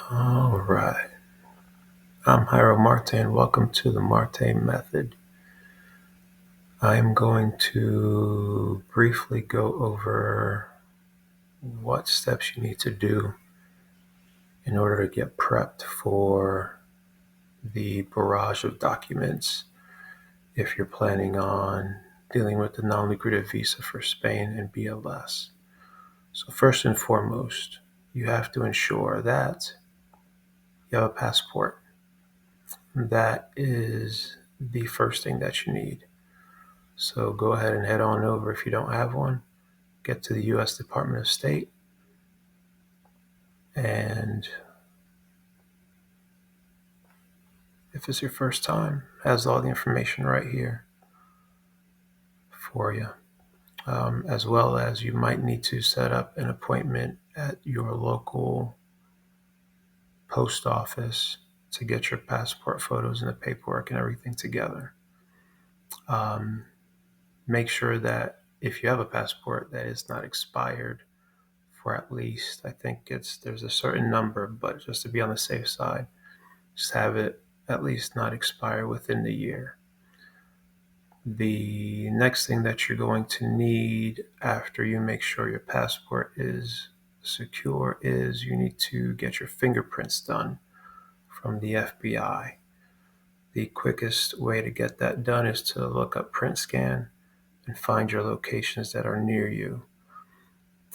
All right. I'm Jairo Marte, and welcome to the Marte Method. I am going to briefly go over what steps you need to do in order to get prepped for the barrage of documents if you're planning on dealing with the non-lucrative visa for Spain and BLS. So first and foremost, you have to ensure that you have a passport. That is the first thing that you need. So go ahead and head on over if you don't have one. Get to the U.S. Department of State, and if it's your first time, it has all the information right here for you. As well as you might need to set up an appointment at your local post office to get your passport photos and the paperwork and everything together. Um, Make sure that if you have a passport that is not expired for at least, I think there's a certain number, but just to be on the safe side, just have it at least not expire within the year. The next thing that you're going to need after you make sure your passport is secure is you need to get your fingerprints done from the FBI. The quickest way to get that done is to look up print scan and find your locations that are near you.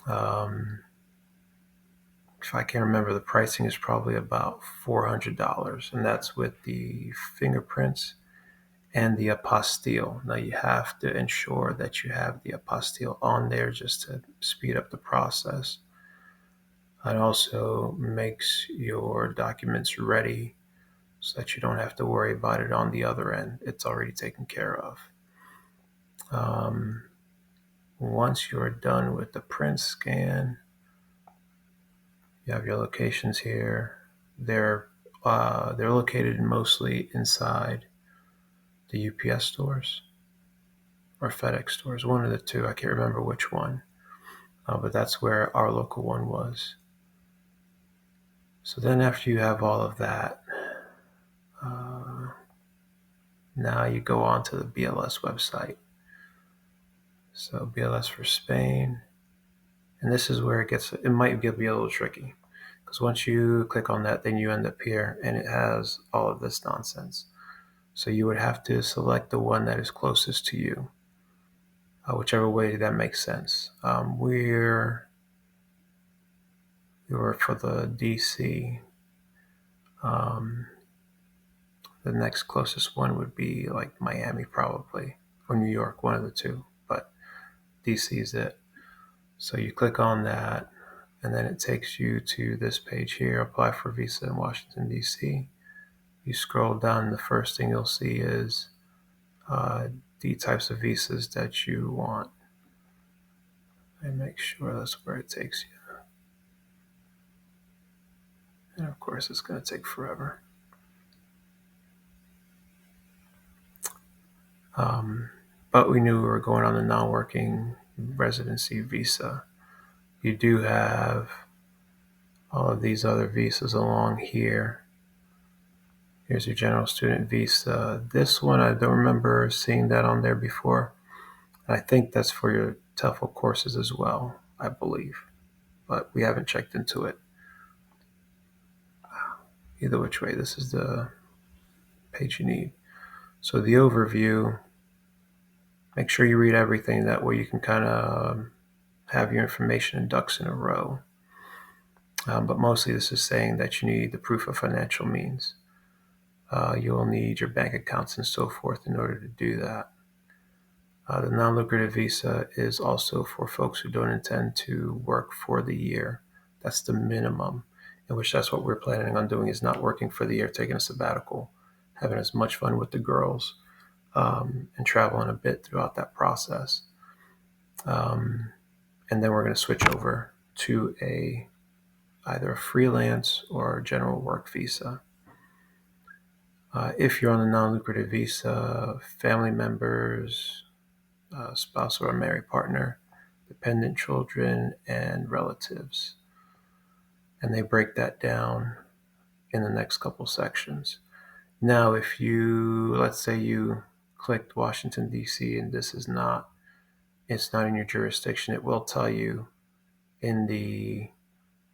If I can remember, the pricing is probably about $400, and that's with the fingerprints and the apostille. Now you have to ensure that you have the apostille on there just to speed up the process. It also makes your documents ready so that you don't have to worry about it on the other end. It's already taken care of. Once you're done with the print scan, you have your locations here. They're located mostly inside the UPS stores or FedEx stores, one of the two. I can't remember which one, but that's where our local one was. So then after you have all of that, now you go on to the BLS website. So BLS for Spain, and this is where it might be a little tricky, because once you click on that, then you end up here, and it has all of this nonsense. So you would have to select the one that is closest to you, whichever way that makes sense. We were for the DC. The next closest one would be like Miami, probably, or New York, one of the two, but DC is it. So you click on that, and then it takes you to this page here, apply for visa in Washington, DC. You scroll down, the first thing you'll see is the types of visas that you want. And make sure that's where it takes you. And of course, it's going to take forever. But we knew we were going on the non-working residency visa. You do have all of these other visas along here. Here's your general student visa. This one, I don't remember seeing that on there before. I think that's for your TEFL courses as well, I believe, but we haven't checked into it. Either which way, this is the page you need. So the overview, make sure you read everything. That way you can kind of have your information and ducks in a row. But mostly this is saying that you need the proof of financial means. You'll need your bank accounts and so forth in order to do that. The non-lucrative visa is also for folks who don't intend to work for the year. That's the minimum, in which that's what we're planning on doing, is not working for the year, taking a sabbatical, having as much fun with the girls, and traveling a bit throughout that process. And then we're going to switch over to either a freelance or general work visa. If you're on a non-lucrative visa, family members, spouse or a married partner, dependent children, and relatives. And they break that down in the next couple sections. Now, if you, let's say you clicked Washington, D.C., and it's not in your jurisdiction, it will tell you in the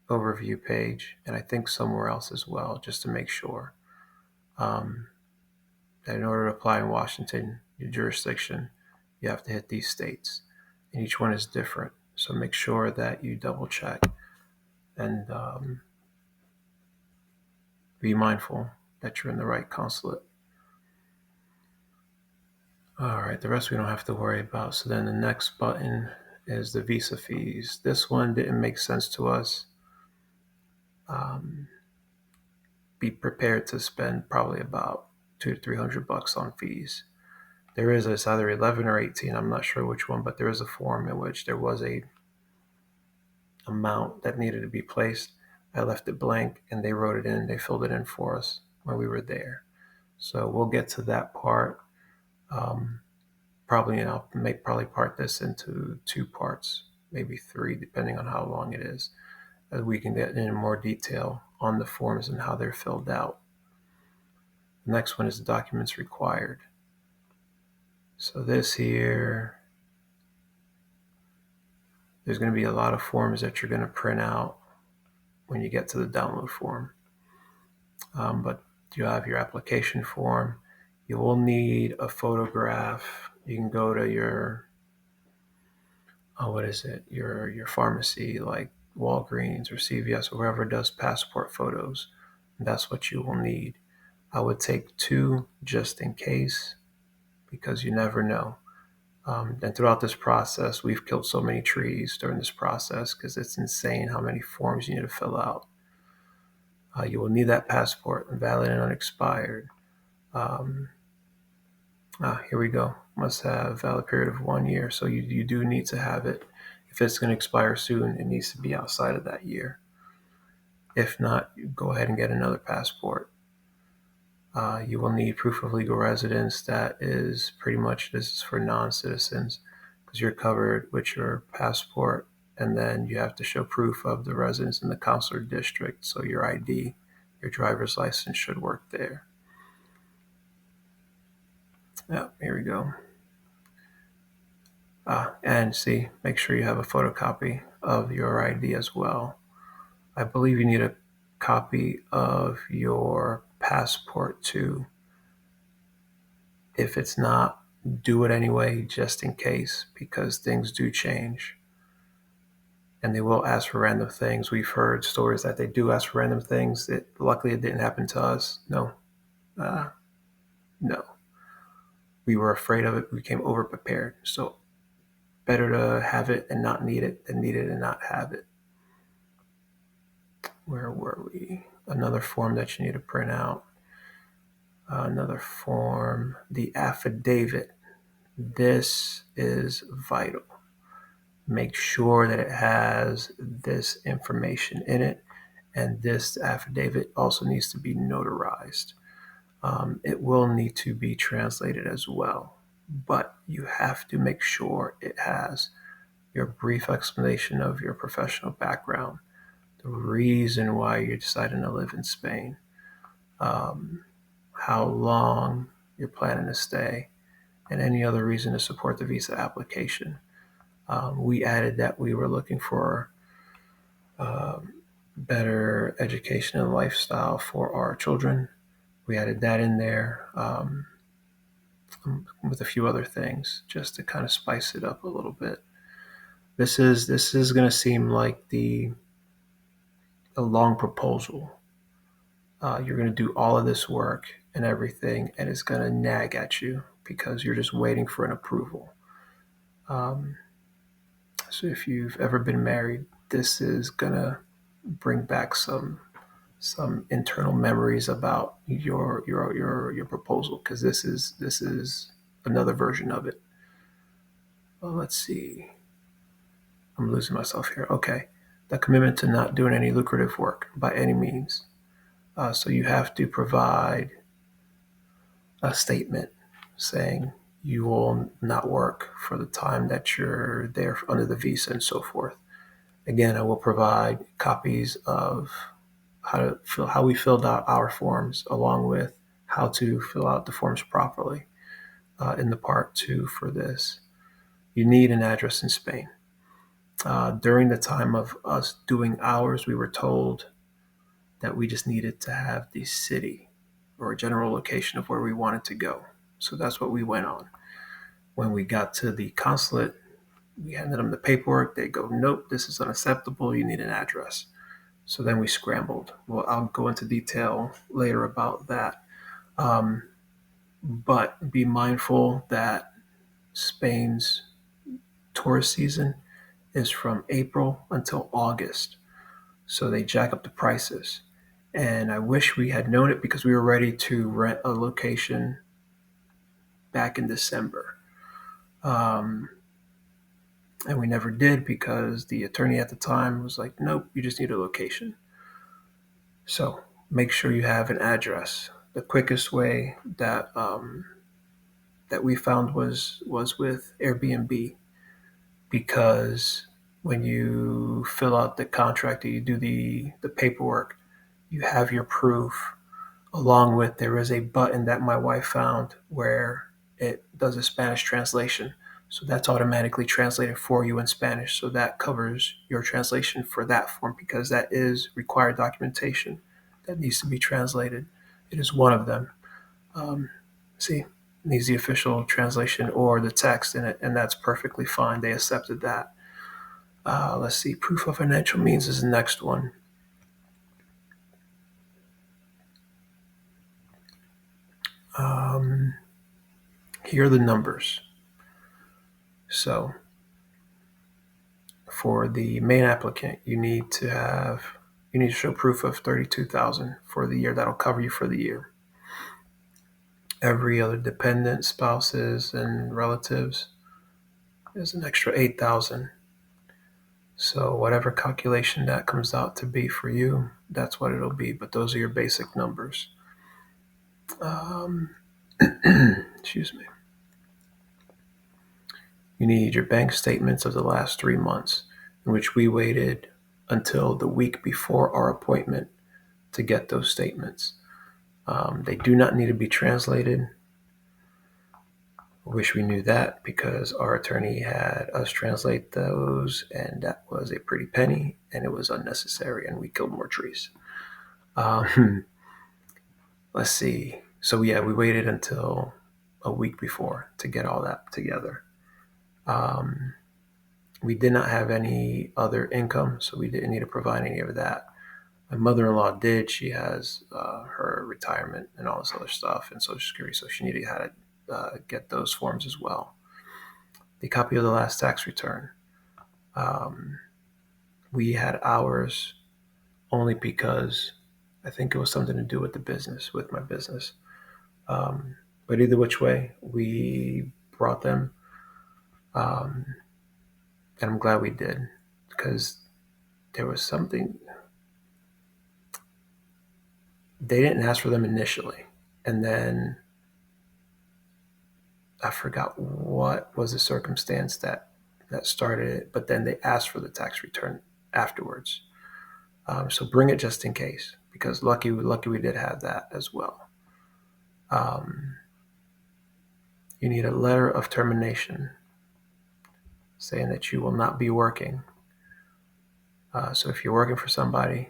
overview page, and I think somewhere else as well, just to make sure, that in order to apply in Washington, your jurisdiction, you have to hit these states, and each one is different. So make sure that you double check and be mindful that you're in the right consulate. All right, the rest we don't have to worry about. So then the next button is the visa fees. This one didn't make sense to us. Be prepared to spend probably about $200 to $300 on fees. It's either 11 or 18. I'm not sure which one, but there is a form in which there was a amount that needed to be placed. I left it blank and they wrote it in. They filled it in for us when we were there. So we'll get to that part. Probably, and I'll probably part this into 2 parts, maybe 3, depending on how long it is, as we can get into more detail on the forms and how they're filled out. The next one is the documents required. So this here, there's going to be a lot of forms that you're going to print out when you get to the download form. But you have your application form. You will need a photograph. You can go to your your pharmacy like Walgreens or CVS or whoever does passport photos. That's what you will need. I would take 2 just in case, because you never know. And throughout this process, we've killed so many trees during this process because it's insane how many forms you need to fill out. You will need that passport, valid and unexpired. Here we go. Must have valid period of 1 year. So you do need to have it. If it's going to expire soon, it needs to be outside of that year. If not, go ahead and get another passport. You will need proof of legal residence. That is pretty much, this is for non-citizens because you're covered with your passport, and then you have to show proof of the residence in the consular district. So your ID, your driver's license should work there. Yeah, here we go. And see, make sure you have a photocopy of your ID as well. I believe you need a copy of your passport too. If it's not, do it anyway, just in case, because things do change. And they will ask for random things. We've heard stories that they do ask for random things. Luckily, it didn't happen to us. No. No. We were afraid of it. We came over-prepared. So better to have it and not need it than need it and not have it. Where were we? Another form that you need to print out. Another form, the affidavit. This is vital. Make sure that it has this information in it, and this affidavit also needs to be notarized. It will need to be translated as well, but you have to make sure it has your brief explanation of your professional background, the reason why you're deciding to live in Spain, how long you're planning to stay, and any other reason to support the visa application. We added that we were looking for better education and lifestyle for our children. We added that in there with a few other things just to kind of spice it up a little bit. This is going to seem like a long proposal. You're going to do all of this work and everything, and it's going to nag at you because you're just waiting for an approval. So if you've ever been married, this is going to bring back some internal memories about your proposal, because this is another version of it. Well, let's see. I'm losing myself here. Okay. The commitment to not doing any lucrative work by any means. So you have to provide a statement saying you will not work for the time that you're there under the visa and so forth. Again, I will provide copies of how we filled out our forms, along with how to fill out the forms properly. In the part 2 for this, you need an address in Spain. During the time of us doing ours, we were told that we just needed to have the city or a general location of where we wanted to go. So that's what we went on. When we got to the consulate, we handed them the paperwork. They go, nope, this is unacceptable. You need an address. So then we scrambled. Well, I'll go into detail later about that. But be mindful that Spain's tourist season is from April until August. So they jack up the prices. And I wish we had known it because we were ready to rent a location back in December. And we never did because the attorney at the time was like, nope, you just need a location. So make sure you have an address. The quickest way that we found was with Airbnb, because when you fill out the contract and you do the paperwork, you have your proof. Along with, there is a button that my wife found where it does a Spanish translation. So that's automatically translated for you in Spanish. So that covers your translation for that form, because that is required documentation that needs to be translated. It is one of them. See, it needs the official translation or the text in it, and that's perfectly fine. They accepted that. Let's see, proof of financial means is the next one. Here are the numbers. So for the main applicant, you need to show proof of 32,000 for the year. That'll cover you for the year. Every other dependent, spouses and relatives, is an extra 8,000. So whatever calculation that comes out to be for you, that's what it'll be. But those are your basic numbers. Excuse me. You need your bank statements of the last 3 months, in which we waited until the week before our appointment to get those statements. They do not need to be translated. I wish we knew that, because our attorney had us translate those, and that was a pretty penny, and it was unnecessary, and we killed more trees. Let's see. So yeah, we waited until a week before to get all that together. We did not have any other income, so we didn't need to provide any of that. My mother-in-law did. She has her retirement and all this other stuff and Social Security, so she needed to get those forms as well. The copy of the last tax return. We had ours only because I think it was something to do with the business, with my business. But either which way, we brought them. And I'm glad we did, because there was something. They didn't ask for them initially. And then I forgot what was the circumstance that started it, but then they asked for the tax return afterwards. So bring it just in case, because lucky we did have that as well. You need a letter of termination saying that you will not be working. So if you're working for somebody,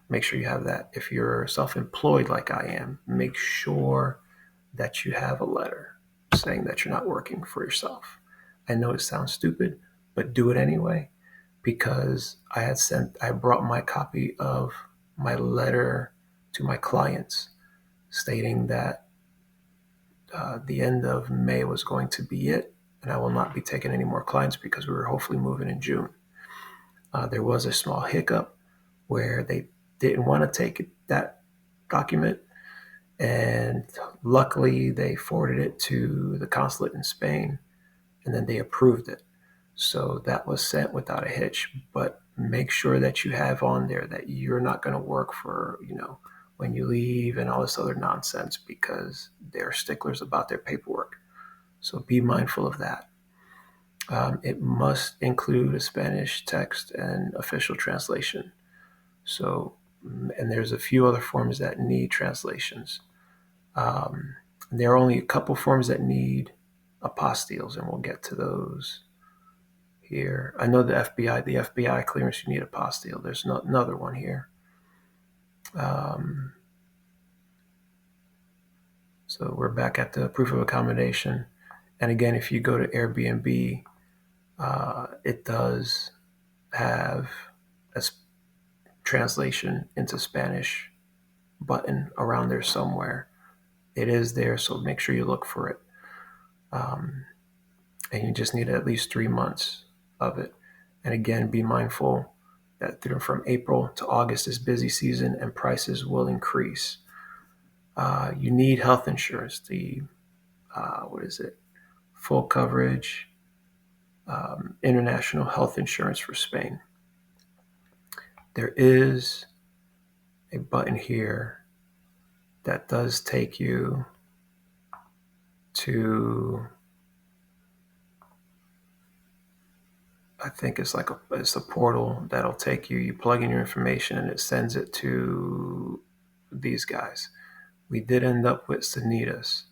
make sure you have that. If you're self-employed like I am, make sure that you have a letter saying that you're not working for yourself. I know it sounds stupid, but do it anyway, because I brought my copy of my letter to my clients stating that the end of May was going to be it, and I will not be taking any more clients because we were hopefully moving in June. There was a small hiccup where they didn't want to take that document, and luckily they forwarded it to the consulate in Spain, and then they approved it. So that was sent without a hitch. But make sure that you have on there that you're not going to work for, when you leave and all this other nonsense, because they're sticklers about their paperwork. So be mindful of that. It must include a Spanish text and official translation. So and there's a few other forms that need translations. There are only a couple forms that need apostilles, and we'll get to those here. I know the FBI clearance, you need apostille. There's another one here. So we're back at the proof of accommodation. And again, if you go to Airbnb, it does have a translation into Spanish button around there somewhere. It is there, so make sure you look for it. And you just need at least 3 months of it. And again, be mindful that from April to August is busy season and prices will increase. You need health insurance. The full coverage international health insurance for Spain. There is a button here that does take you to, I think it's a portal that'll take you. You plug in your information and it sends it to these guys. We did end up with Sanitas.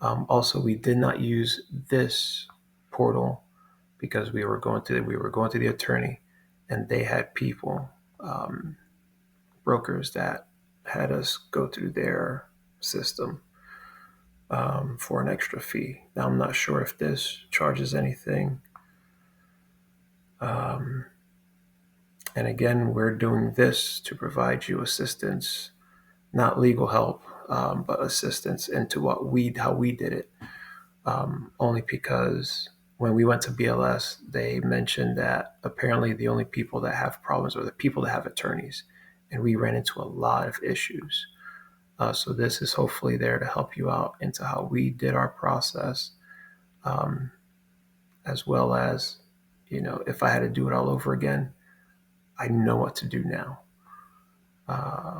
Also, we did not use this portal because we were going to the attorney, and they had people, brokers that had us go through their system for an extra fee. Now, I'm not sure if this charges anything. And again, we're doing this to provide you assistance, not legal help, but assistance into how we did it. Only because when we went to BLS, they mentioned that apparently the only people that have problems are the people that have attorneys, and we ran into a lot of issues. So this is hopefully there to help you out into how we did our process, as well as, if I had to do it all over again, I know what to do now.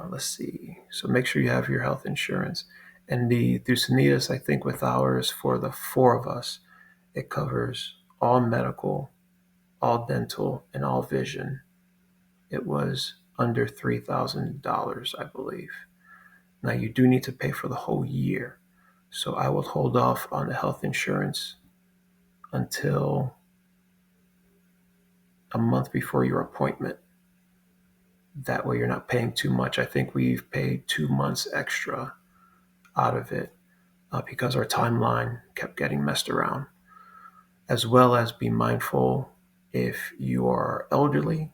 Let's see. So make sure you have your health insurance. And through Sanitas, I think with ours, for the 4 of us, it covers all medical, all dental, and all vision. It was under $3,000, I believe. Now, you do need to pay for the whole year. So I will hold off on the health insurance until a month before your appointment. That way you're not paying too much. I think we've paid 2 months extra out of it because our timeline kept getting messed around. As well as be mindful if you are elderly,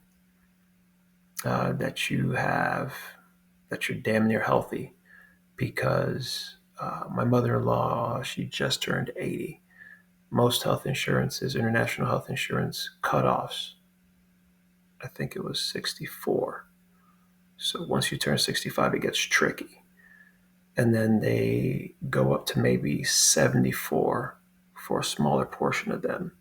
that you're damn near healthy, because my mother-in-law, she just turned 80. Most health insurances, international health insurance cutoffs, I think it was 64. So once you turn 65, it gets tricky. And then they go up to maybe 74 for a smaller portion of them.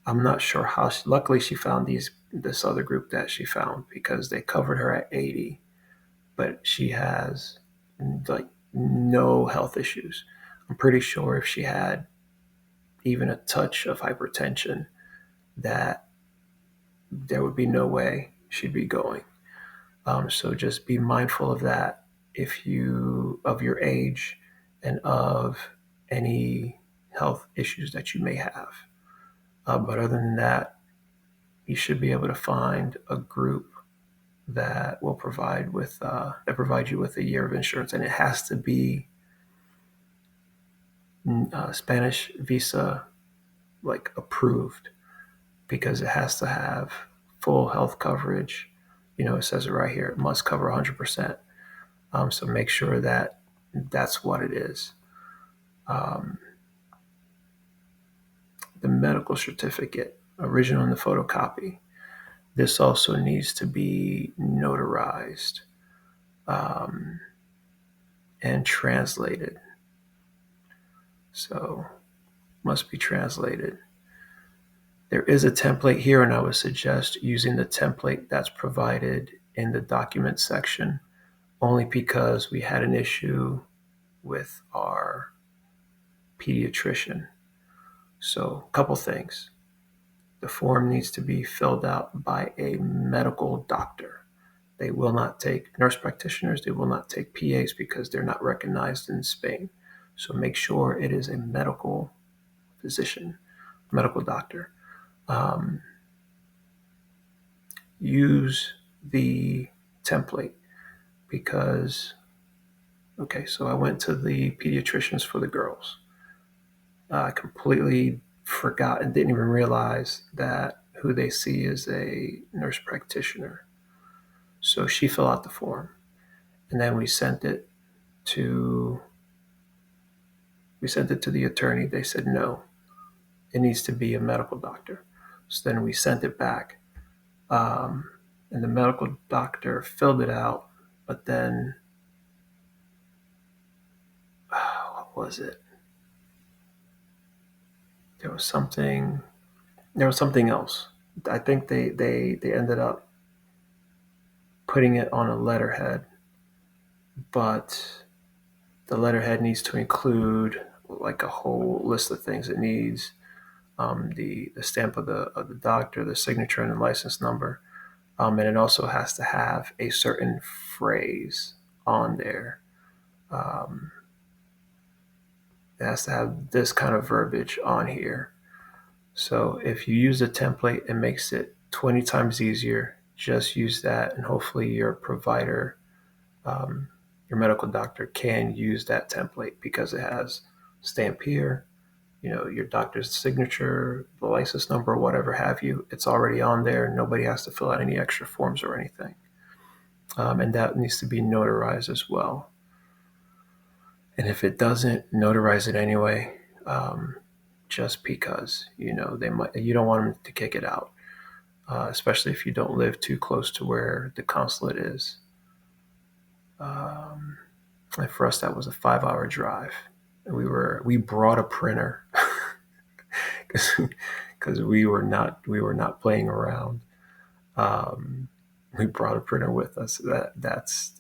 I'm not sure how. Luckily, she found this other group that she found, because they covered her at 80, but she has like no health issues. I'm pretty sure if she had even a touch of hypertension, that there would be no way she'd be going. So just be mindful of that of your age and of any health issues that you may have. But other than that, you should be able to find a group that will provide you with a year of insurance, and it has to be Spanish visa approved, because it has to have full health coverage. It says it right here. It must cover 100%. So make sure that that's what it is. The medical certificate, original in the photocopy. This also needs to be notarized and translated. So must be translated. There is a template here, and I would suggest using the template that's provided in the document section, only because we had an issue with our pediatrician. So a couple things. The form needs to be filled out by a medical doctor. They will not take nurse practitioners. They will not take PAs because they're not recognized in Spain. So make sure it is a medical physician, medical doctor. Um, use the template because, okay, so I went to the pediatricians for the girls. I completely forgot and didn't even realize that who they see is a nurse practitioner. So she filled out the form, and then to we sent it to the attorney. They said no, it needs to be a medical doctor. So then we sent it back, um, and the medical doctor filled it out. But then, what was it? There was something. There was something else. I think they ended up putting it on a letterhead, but the letterhead needs to include like a whole list of things. It needs the stamp of the doctor, the signature, and the license number, and it also has to have a certain phrase on there. Um, it has to have this kind of verbiage on here. So if you use a template, it makes it 20 times easier. Just use that, and hopefully your provider, um, your medical doctor, can use that template because it has stamp here, your doctor's signature, the license number, whatever have you. It's already on there. Nobody has to fill out any extra forms or anything. And that needs to be notarized as well. And if it doesn't, notarize it anyway, just because you don't want them to kick it out, especially if you don't live too close to where the consulate is. And for us, that was a 5-hour drive. And we brought a printer because we were not playing around. Um, we brought a printer with us. That's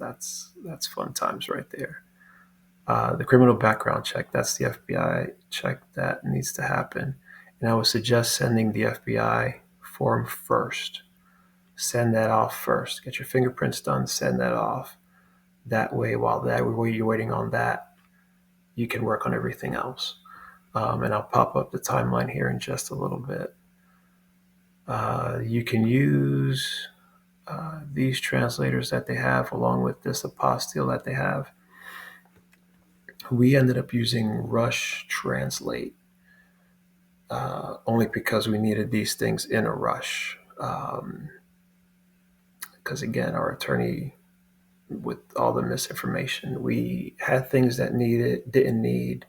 fun times right there. The criminal background check, that's the FBI check that needs to happen. And I would suggest sending the FBI form first. Send that off first. Get your fingerprints done, send that off. That way, while you're waiting on that, you can work on everything else. And I'll pop up the timeline here in just a little bit. You can use these translators that they have along with this apostille that they have. We ended up using Rush Translate only because we needed these things in a rush. Because again, our attorney, with all the misinformation, we had things that we didn't need,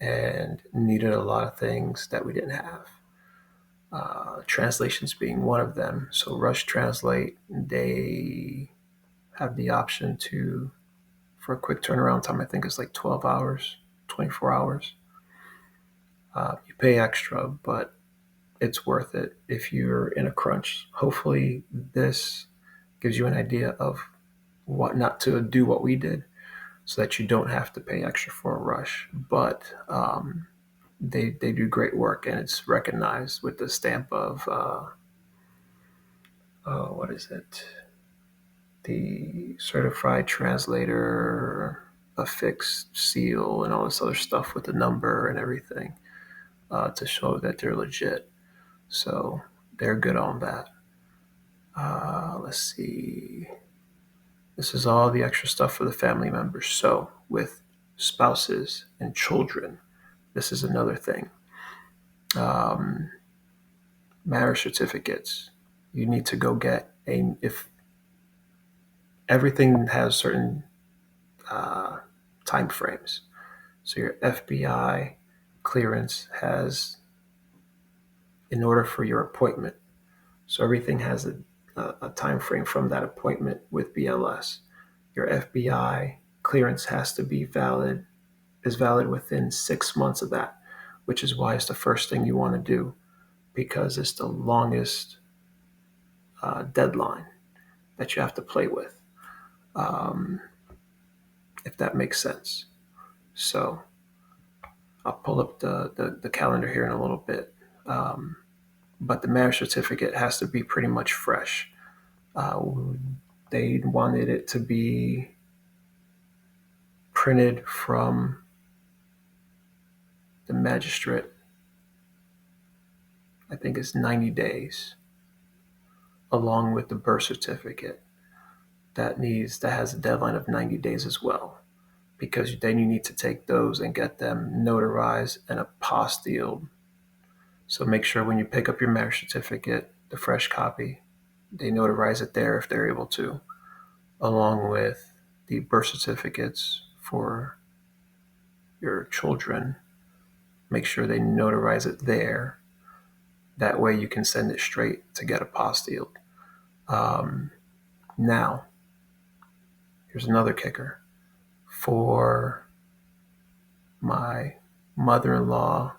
and needed a lot of things that we didn't have. Translations being one of them. So Rush Translate, they have the option for a quick turnaround time. I think it's like 12 hours, 24 hours. You pay extra, but it's worth it if you're in a crunch. Hopefully this gives you an idea of what not to do, what we did, so that you don't have to pay extra for a rush. But they do great work, and it's recognized with the stamp of what is it? The certified translator affixed seal and all this other stuff with the number and everything to show that they're legit. So they're good on that. Let's see. This is all the extra stuff for the family members. So with spouses and children, this is another thing. Marriage certificates. You need to go get if everything has certain time frames. So your FBI clearance has, in order for your appointment. So everything has a time frame from that appointment with BLS. Your FBI clearance has to be is valid within 6 months of that, which is why it's the first thing you want to do, because it's the longest deadline that you have to play with, if that makes sense. So I'll pull up the calendar here in a little bit. But the marriage certificate has to be pretty much fresh. Uh, they wanted it to be printed from the magistrate. I think it's 90 days, along with the birth certificate that has a deadline of 90 days as well, because then you need to take those and get them notarized and apostilled. So make sure when you pick up your marriage certificate, the fresh copy, they notarize it there if they're able to, along with the birth certificates for your children. Make sure they notarize it there. That way you can send it straight to get apostilled. Now, here's another kicker. For my mother-in-law,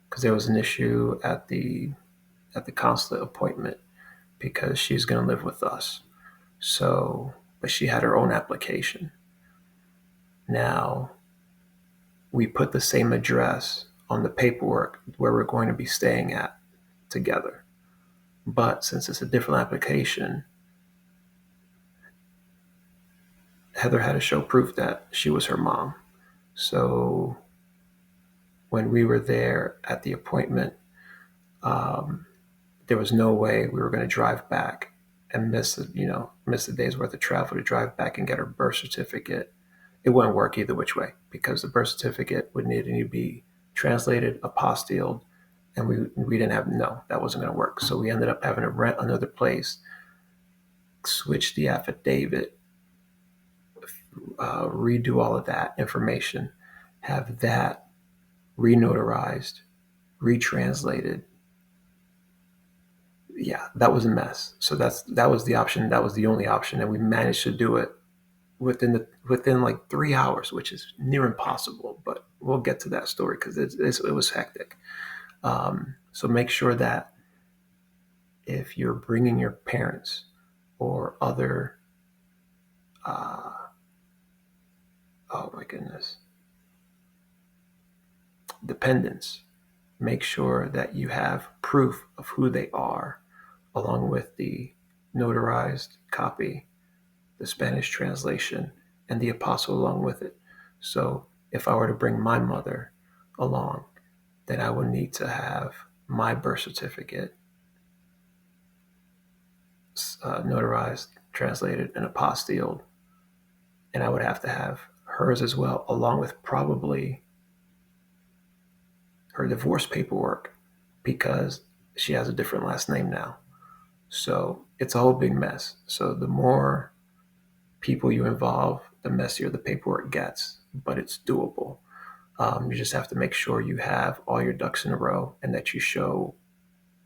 because there was an issue at the consulate appointment, because she's going to live with us. So, but she had her own application. Now, we put the same address on the paperwork where we're going to be staying at together. But since it's a different application, Heather had to show proof that she was her mom. So when we were there at the appointment, um, there was no way we were going to drive back and miss the day's worth of travel to drive back and get her birth certificate. It wouldn't work either which way, because the birth certificate would need to be translated, apostilled, and we didn't have, no, that wasn't going to work. So we ended up having to rent another place, switch the affidavit, redo all of that information, have that renotarized, retranslated. Yeah, that was a mess. So that was the option. That was the only option, and we managed to do it within like 3 hours, which is near impossible. But we'll get to that story because it was hectic. So make sure that if you're bringing your parents or other, oh my goodness, dependents, make sure that you have proof of who they are, along with the notarized copy, the Spanish translation, and the apostle along with it. So if I were to bring my mother along, then I would need to have my birth certificate notarized, translated, and apostilled. And I would have to have hers as well, along with probably her divorce paperwork, because she has a different last name now. So it's a whole big mess. So the more people you involve, the messier the paperwork gets, but it's doable. You just have to make sure you have all your ducks in a row and that you show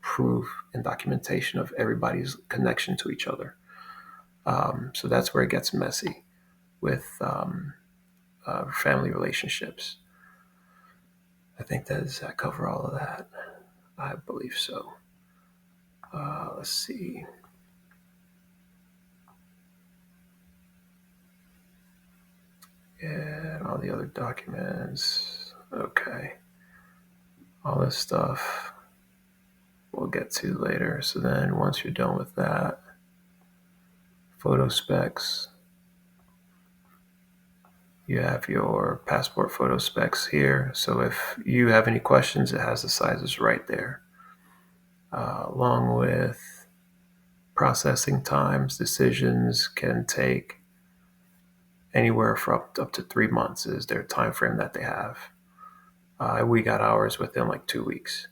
proof and documentation of everybody's connection to each other. So that's where it gets messy with family relationships. I think does that cover all of that? I believe so. Let's see. And all the other documents. Okay. All this stuff we'll get to later. So then once you're done with that, photo specs, you have your passport photo specs here. So if you have any questions, it has the sizes right there. Along with processing times, decisions can take anywhere from up to 3 months is their time frame that they have. We got ours within like 2 weeks.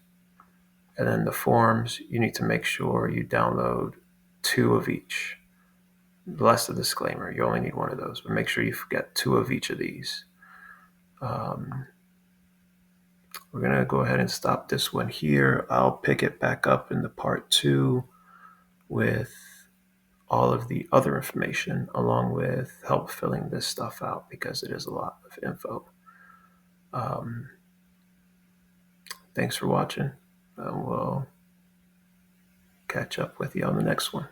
And then the forms, you need to make sure you download 2 of each. Less the disclaimer, you only need 1 of those, but make sure you get 2 of each of these. We're going to go ahead and stop this one here. I'll pick it back up in the part 2 with all of the other information, along with help filling this stuff out, because it is a lot of info. Thanks for watching. We'll catch up with you on the next one.